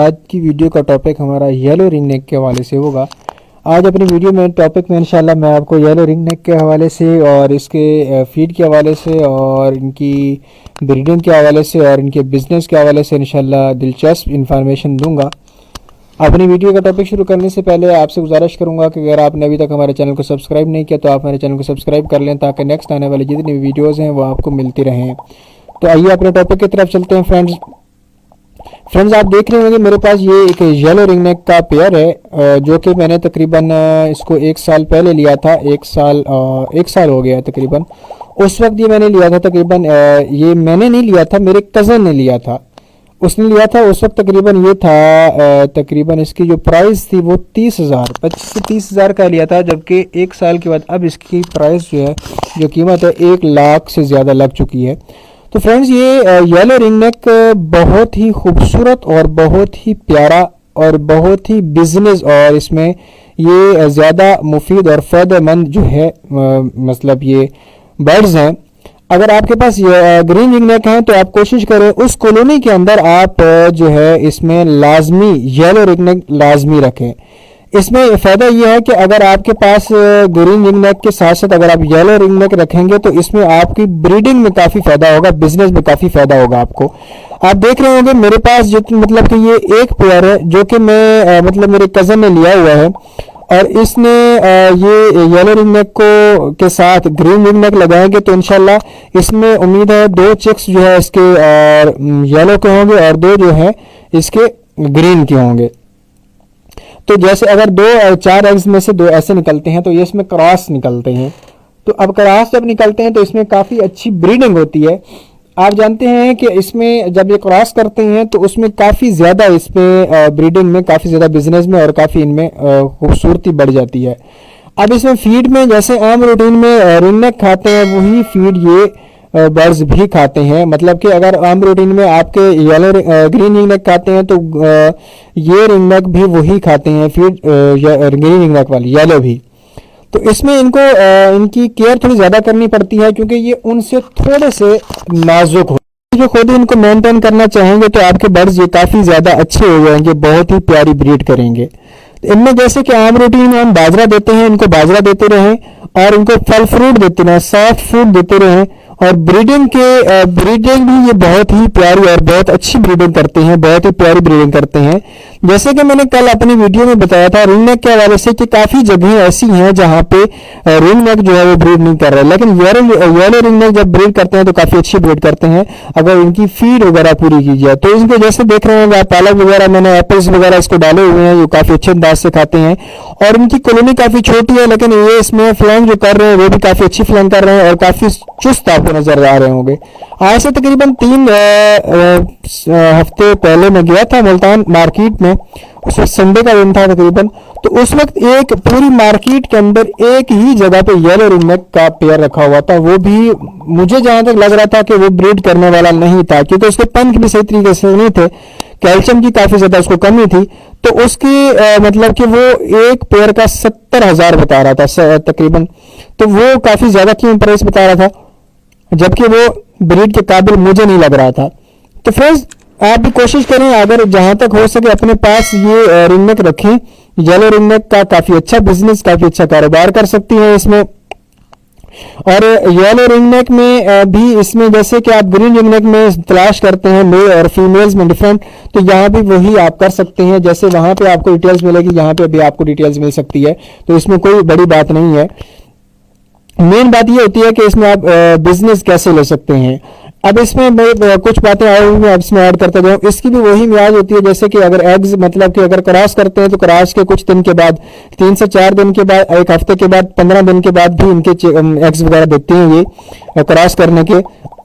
आज की वीडियो का टॉपिक हमारा येलो रिंग नेक के हवाले से होगा। आज अपनी वीडियो में टॉपिक में इंशाल्लाह मैं आपको येलो रिंग नेक के हवाले से और इसके फीड के हवाले से और इनकी ब्रीडिंग के हवाले से और इनके बिज़नेस के हवाले से इंशाल्लाह दिलचस्प इन्फॉर्मेशन दूंगा। अपनी वीडियो का टॉपिक शुरू करने से पहले आपसे गुजारिश करूंगा कि अगर आपने अभी तक हमारे चैनल को सब्सक्राइब नहीं किया तो आप हमारे चैनल को सब्सक्राइब कर लें ताकि नेक्स्ट आने वाली जितनी भी वीडियोज़ हैं वो आपको मिलती रहें। तो आइए अपने टॉपिक की तरफ चलते हैं फ्रेंड्स आप देख रहे होंगे मेरे पास ये एक येलो रिंग नेक का पेयर है जो कि मैंने तकरीबन इसको 1 साल पहले लिया था। 1 साल हो गया तकरीबन। उस वक्त ये मैंने लिया था तकरीबन ये मैंने नहीं लिया था, मेरे कज़न ने लिया था, उसने लिया था। उस वक्त तकरीबन ये था तकरीबन इसकी जो प्राइस थी वो 30,000 25 से 30,000 का लिया था, जबकि 1 साल के बाद अब इसकी प्राइस जो है जो कीमत है 1 लाख से ज़्यादा लग चुकी है। तो फ्रेंड्स ये येलो रिंग नेक बहुत ही खूबसूरत और बहुत ही प्यारा और बहुत ही बिजनेस और इसमें ये ज़्यादा मुफीद और फ़ायदेमंद जो है मतलब ये बर्ड्स हैं। अगर आपके पास ये ग्रीन रिंग नेक हैं तो आप कोशिश करें उस कॉलोनी के अंदर आप जो है इसमें लाजमी येलो रिंग नेक लाजमी रखें। इसमें फ़ायदा यह है कि अगर आपके पास ग्रीन रिंग नेक के साथ साथ अगर आप येलो रिंग नेक रखेंगे तो इसमें आपकी ब्रीडिंग में काफ़ी फ़ायदा होगा, बिजनेस में काफ़ी फ़ायदा होगा आपको। आप देख रहे होंगे मेरे पास मतलब कि ये एक पेयर है जो कि मैं मतलब मेरे कज़न ने लिया हुआ है और इसने ये येलो रिंग नेक को के साथ ग्रीन रिंग नेक लगाएंगे तो इंशाल्लाह इसमें उम्मीद है 2 चिक्स जो है इसके और येलो के होंगे और 2 जो है इसके ग्रीन के होंगे। तो जैसे अगर 4 एग्स में से 2 ऐसे निकलते हैं तो ये इसमें क्रॉस निकलते हैं। तो अब क्रॉस जब निकलते हैं तो इसमें काफ़ी अच्छी ब्रीडिंग होती है। आप जानते हैं कि इसमें जब ये क्रॉस करते हैं तो उसमें काफ़ी ज़्यादा इसमें ब्रीडिंग में काफ़ी ज़्यादा बिजनेस में और काफ़ी इनमें खूबसूरती बढ़ जाती है। अब इसमें फीड में जैसे आम रूटीन में रिंग नेक खाते हैं वही फीड ये बर्ड्स भी खाते हैं। मतलब कि अगर आम रूटीन में आपके येलो ग्रीन रिंग नेक खाते हैं तो ये रिंग नेक भी वही खाते हैं फीड ग्रीन रिंग नेक वाली येलो भी। तो इसमें इनको इनकी केयर थोड़ी ज़्यादा करनी पड़ती है क्योंकि ये उनसे थोड़े से नाजुक हो। जो खुद इनको मेंटेन करना चाहेंगे तो आपके बर्ड्स ये काफ़ी ज़्यादा अच्छे हो जाएंगे, बहुत ही प्यारी ब्रीड करेंगे। इनमें जैसे कि आम रूटीन में हम बाजरा देते हैं, इनको बाजरा देते रहें और इनको फल फ्रूट देते रहें, सॉफ्ट फूड देते रहें और ब्रीडिंग भी ये बहुत ही प्यारी और बहुत अच्छी ब्रीडिंग करते हैं, बहुत ही प्यारी ब्रीडिंग करते हैं। जैसे कि मैंने कल अपनी वीडियो में बताया था रिंग नेक के हवाले से कि काफ़ी जगहें ऐसी हैं जहाँ पे रिंग नेक जो है वो ब्रीड नहीं कर रहे, लेकिन येलो रिंग नेक जब ब्रीड करते हैं तो काफ़ी अच्छी ब्रीड करते हैं अगर इनकी फीड वगैरह पूरी की जाए। तो इनको जैसे देख रहे हैं आप पालक वगैरह मैंने एप्पल्स वगैरह इसको डाले हुए हैं, ये काफ़ी अच्छे अंदाज से खाते हैं और इनकी कॉलोनी काफ़ी छोटी है लेकिन ये इसमें फ्लैंग जो कर रहे हैं वो भी काफ़ी अच्छी फ्लैंग कर रहे हैं और काफ़ी चुस्त आपको नजर आ रहे होंगे। आज से तकरीबन 3 हफ्ते पहले मैं गया था मुल्तान मार्केट में, उस वक्त संडे का दिन था तकरीबन। तो उस वक्त एक पूरी मार्केट के अंदर एक ही जगह पे येलो रिंग नेक का पेयर रखा हुआ था, वो भी मुझे जहां तक लग रहा था कि वो ब्रीड करने वाला नहीं था क्योंकि उसके पंख भी सही तरीके से नहीं थे, कैल्शियम की काफ़ी ज़्यादा उसको कमी थी। तो उसकी मतलब कि वो एक पेयर का 70,000 बता रहा था तकरीबन, तो वो काफ़ी ज़्यादा क्यों प्राइस बता रहा था जबकि वो ब्रीड के काबिल मुझे नहीं लग रहा था। तो फ्रेंड्स आप भी कोशिश करें अगर जहां तक हो सके अपने पास ये रिंग नेक रखें। येलो रिंग नेक का काफ़ी अच्छा बिजनेस, काफ़ी अच्छा कारोबार कर सकती हैं इसमें। और येलो रिंग नेक में भी इसमें जैसे कि आप ग्रीन रिंग नेक में तलाश करते हैं मेल और फीमेल्स में डिफरेंट, तो यहाँ भी वही आप कर सकते हैं। जैसे वहाँ पे आपको डिटेल्स मिलेगी, यहाँ पे भी आपको डिटेल्स मिल सकती है, तो इसमें कोई बड़ी बात नहीं है। मेन बात ये होती है कि इसमें आप बिजनेस कैसे ले सकते हैं। अब इसमें कुछ बातें और मैं इसमें ऐड करता जाऊँ। इसकी भी वही मियाद होती है जैसे कि अगर एग्स मतलब कि अगर क्रॉस करते हैं तो क्रॉस के कुछ दिन के बाद 3 से 4 दिन के बाद, 1 हफ्ते के बाद, 15 दिन के बाद भी इनके एग्स वगैरह देते हैं ये क्रॉस करने के,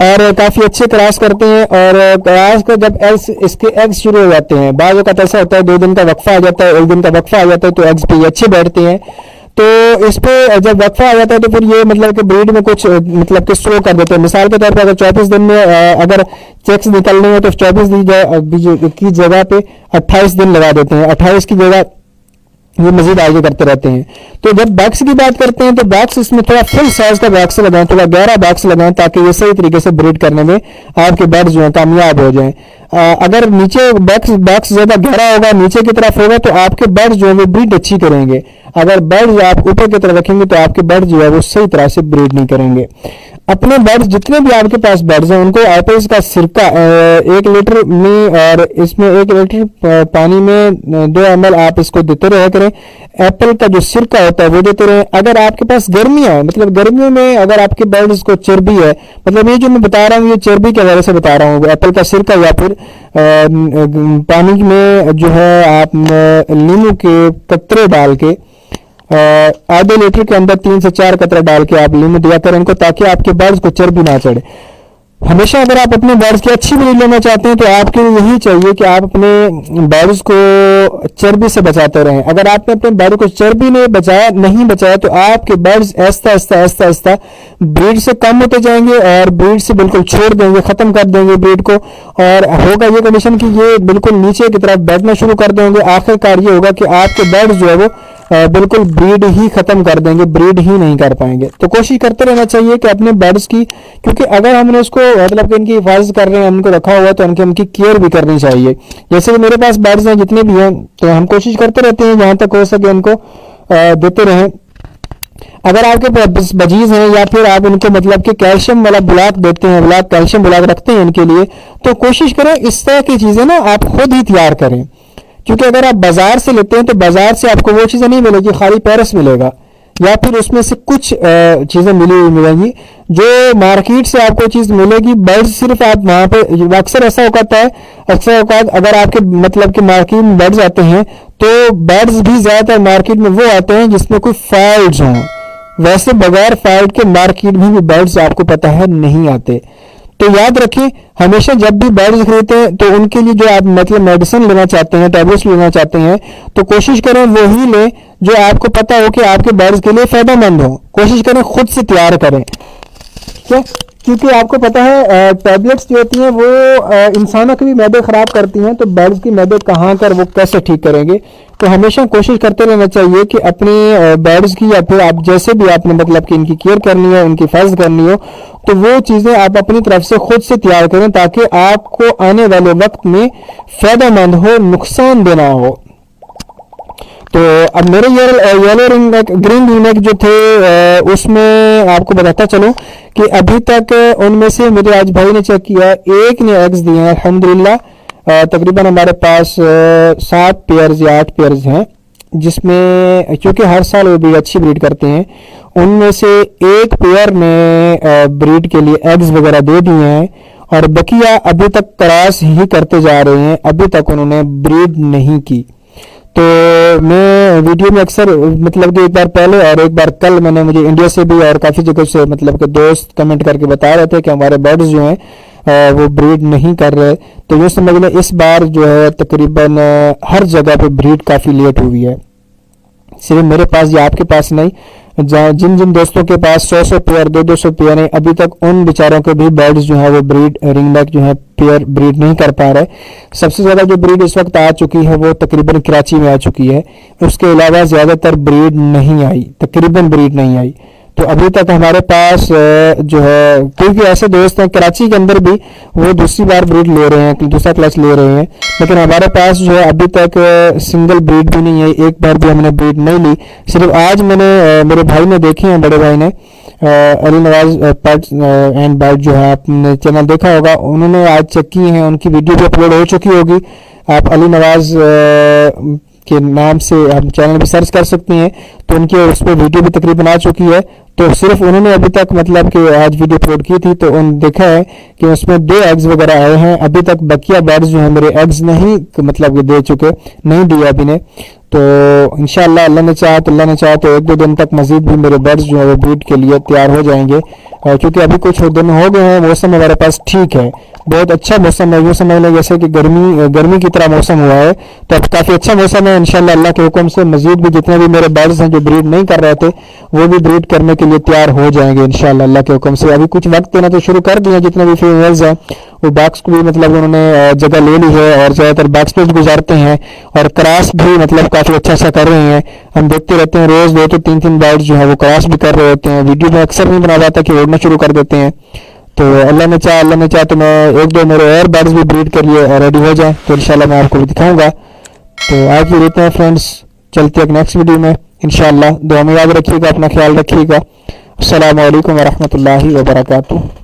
और काफ़ी अच्छे क्रॉस करते हैं। और क्रॉस का जब इसके एग्स शुरू हो जाते हैं, बाद वक्त ऐसा होता है 2 दिन का वक्फा आ जाता है, 1 दिन का वक्फा आ जाता है, तो एग्स पे अच्छे बैठते हैं। तो इस पे जब वक्फा आ जाता है तो फिर ये मतलब कि ब्रीड में कुछ मतलब कि स्लो कर देते हैं। मिसाल के तौर पर अगर 24 दिन में अगर चेक्स निकलने हैं तो 24 की जगह पे 28 दिन लगा देते हैं, 28 की जगह ये मजीद आगे करते रहते हैं। तो जब बैक्स की बात करते हैं तो बैक्स इसमें थोड़ा फुल साइज का बैक्स लगाएं, थोड़ा गहरा बैक्स लगाएं ताकि ये सही तरीके से ब्रीड करने में आपके बर्ड्स जो है कामयाब हो जाएं। अगर नीचे बैक्स ज्यादा गहरा होगा, नीचे की तरफ होगा, तो आपके बर्ड्स जो है वो ब्रीड अच्छी करेंगे। अगर बर्ड्स आप ऊपर की तरफ रखेंगे तो आपके बर्ड्स जो है वो सही तरह से ब्रीड नहीं करेंगे। अपने बर्ड्स जितने भी आपके पास बर्ड्स हैं उनको एप्पल्स का सिरका 1 लीटर में और इसमें 1 लीटर पानी में 2 ml आप इसको देते रहा करें। एप्पल का जो सिरका होता है वो देते रहें। अगर आपके पास गर्मियां है, मतलब गर्मियों में अगर आपके बर्ड्स को चर्बी है, मतलब ये जो मैं बता रहा हूँ ये चर्बी के वजह से बता रहा हूँ, एप्पल का सिरका या फिर पानी में जो है आप नींबू के कतरे डाल के आधे लीटर के अंदर 3 से 4 कतरा डाल के आप नींबू दिया करें इनको, ताकि आपके बर्ड्स को चर्बी ना चढ़े। हमेशा अगर आप अपने बर्ड्स की अच्छी ब्रीड लेना चाहते हैं तो आपके लिए यही चाहिए कि आप अपने बर्ड्स को चर्बी से बचाते रहें। अगर आपने अपने बर्ड को चर्बी ने नहीं बचाया तो आपके बर्ड्स ऐसा ब्रीड से कम होते जाएंगे और ब्रीड से बिल्कुल छोड़ देंगे, खत्म कर देंगे ब्रीड को। और होगा ये कंडीशन कि ये बिल्कुल नीचे की तरफ बैठना शुरू कर देंगे। आखिरकार ये होगा कि आपके बर्ड्स जो है वो बिल्कुल ब्रीड ही खत्म कर देंगे, ब्रीड ही नहीं कर पाएंगे। तो कोशिश करते रहना चाहिए कि अपने बर्ड्स की, क्योंकि अगर हमने उसको मतलब कि इनकी हिफाजत कर रहे हैं, उनको रखा हुआ, तो उनकी केयर भी करनी चाहिए। जैसे कि मेरे पास बर्ड्स हैं जितने भी हैं, तो हम कोशिश करते रहते हैं जहां तक हो सके उनको देते रहें। अगर आपके पास बजीज हैं या फिर आप उनको मतलब कि कैल्शियम वाला ब्लॉक देते हैं, ब्लॉक कैल्शियम ब्लॉक रखते हैं इनके लिए, तो कोशिश करें इस तरह की चीजें ना आप खुद ही तैयार करें। क्योंकि अगर आप बाजार से लेते हैं तो बाजार से आपको वो चीजें नहीं मिलेगी, खाली पैरस मिलेगा या फिर उसमें से कुछ चीजें मिली हुई मिलेंगी। जो मार्केट से आपको चीज मिलेगी, बर्ड्स सिर्फ आप वहां पे अक्सर ऐसा होता है, अक्सर औकात अगर आपके मतलब कि मार्केट में बर्ड्स आते हैं तो बर्ड्स भी ज्यादातर मार्केट में वो आते हैं जिसमें कोई फाइल्स हों। वैसे बगैर फाइल्ड के मार्केट में भी बर्ड्स आपको पता है नहीं आते। तो याद रखें, हमेशा जब भी बर्ड्स खरीदते हैं तो उनके लिए जो आप मतलब मेडिसिन लेना चाहते हैं, टैबलेट्स लेना चाहते हैं, तो कोशिश करें वो ही लें जो आपको पता हो कि आपके बर्ड्स के लिए फायदेमंद हो। कोशिश करें खुद से तैयार करें, ठीक है? क्योंकि आपको पता है टैबलेट्स जो होती हैं वो इंसानों की भी मैदे खराब करती हैं, तो बर्ड्स की मैदे कहाँ कर वो कैसे ठीक करेंगे। तो हमेशा कोशिश करते रहना चाहिए कि अपने बर्ड्स की या फिर आप जैसे भी आपने मतलब कि इनकी केयर करनी है, उनकी हिफाजत करनी हो, तो वो चीजें आप अपनी तरफ से खुद से तैयार करें ताकि आपको आने वाले वक्त में फायदेमंद हो, नुकसान देना हो। तो अब मेरे yellow ring neck, green ring neck जो थे उसमें आपको बताता चलूं कि अभी तक उनमें से मेरे आज भाई ने चेक किया, एक ने एग्स दिए हैं अल्हम्दुलिल्लाह। तकरीबन हमारे पास 7 पेयर्स या 8 पेयर्स हैं, जिसमें क्योंकि हर साल वो भी अच्छी ब्रीड करते हैं, उनमें से एक पेयर ने ब्रीड के लिए एग्स वगैरह दे दिए हैं और बकिया अभी तक क्रॉस ही करते जा रहे हैं, अभी तक उन्होंने ब्रीड नहीं की। तो मैं वीडियो में अक्सर मतलब कि एक बार पहले और एक बार कल मुझे इंडिया से भी और काफ़ी जगह से मतलब कि दोस्त कमेंट करके बता रहे थे कि हमारे बर्ड्स जो हैं वो ब्रीड नहीं कर रहे। तो ये समझ लें इस बार जो है तकरीबन हर जगह पे ब्रीड काफ़ी लेट हुई है, सिर्फ मेरे पास या आपके पास नहीं। जिन जिन दोस्तों के पास 100 पेयर 200 पेयर हैं, अभी तक उन बेचारों के भी बर्ड्स जो है वो ब्रीड रिंग नेक जो है पेयर ब्रीड नहीं कर पा रहे। सबसे ज्यादा जो ब्रीड इस वक्त आ चुकी है वो तकरीबन कराची में आ चुकी है, उसके अलावा ज्यादातर ब्रीड नहीं आई, तकरीबन ब्रीड नहीं आई। तो अभी तक हमारे पास जो है, क्योंकि ऐसे दोस्त हैं कराची के अंदर भी वो दूसरी बार ब्रीड ले रहे हैं, दूसरा क्लास ले रहे हैं, लेकिन हमारे पास जो है अभी तक सिंगल ब्रीड भी नहीं है, एक बार भी हमने ब्रीड नहीं ली। सिर्फ आज मैंने मेरे भाई ने देखी है, बड़े भाई ने Ali Nawaz pets and bite जो है आपने चैनल देखा होगा, उन्होंने आज चेक की है, उनकी वीडियो भी अपलोड हो चुकी होगी। आप अली नवाज के नाम से आप चैनल भी सर्च कर सकते हैं, तो उनके उस पर वीडियो भी तकरीबन आ चुकी है। तो सिर्फ उन्होंने अभी तक मतलब कि आज वीडियो अपलोड की थी, तो उन्होंने देखा है कि उसमें 2 एग्स वगैरह आए हैं। अभी तक बकिया बर्ड्स जो है मेरे एग्स नहीं मतलब दे चुके, नहीं दिया अभी ने। तो इंशाल्लाह अल्लाह ने चाहा तो 1-2 दिन तक मजीद भी मेरे बर्ड्स जो है वो ब्रीड के लिए तैयार हो जाएंगे, क्योंकि अभी कुछ दिन हो गए हैं, मौसम हमारे पास ठीक है, बहुत अच्छा मौसम है, यूँ समझ लें जैसे कि गर्मी की तरह मौसम हुआ है। तो अब काफ़ी अच्छा मौसम है, इंशाल्लाह अल्लाह के हुक्म से मजीद भी जितने भी मेरे बर्ड्स हैं जो ब्रीड नहीं कर रहे थे वो भी ब्रीड करने के लिए तैयार हो जाएंगे इंशाल्लाह अल्लाह के हुक्म से। अभी कुछ वक्त देना तो शुरू कर दिया, जितने भी फीमेल्स हैं वो बाक्स को भी मतलब उन्होंने जगह ले ली है और ज़्यादातर बाक्स पे गुजारते हैं, और क्रॉस भी मतलब काफ़ी अच्छा अच्छा कर रहे हैं। हम देखते रहते हैं रोज़ 2 से 3 बर्ड्स जो है वो क्रॉस भी कर रहे होते हैं। वीडियो में अक्सर नहीं बना पाता कि उड़ना शुरू कर देते हैं। तो अल्लाह ने चाहा तो मैं 1-2 मेरे और बर्ड्स भी ब्रीड करिए और रेडी हो जाए तो इंशाल्लाह मैं आपको भी दिखाऊंगा। तो आज भी रहते हैं फ्रेंड्स, चलते हैं नेक्स्ट वीडियो में इंशाल्लाह। दुआ में याद रखिएगा, अपना ख्याल रखिएगा। अस्सलामु अलैकुम वरहमतुल्लाहि वबरकातुहू।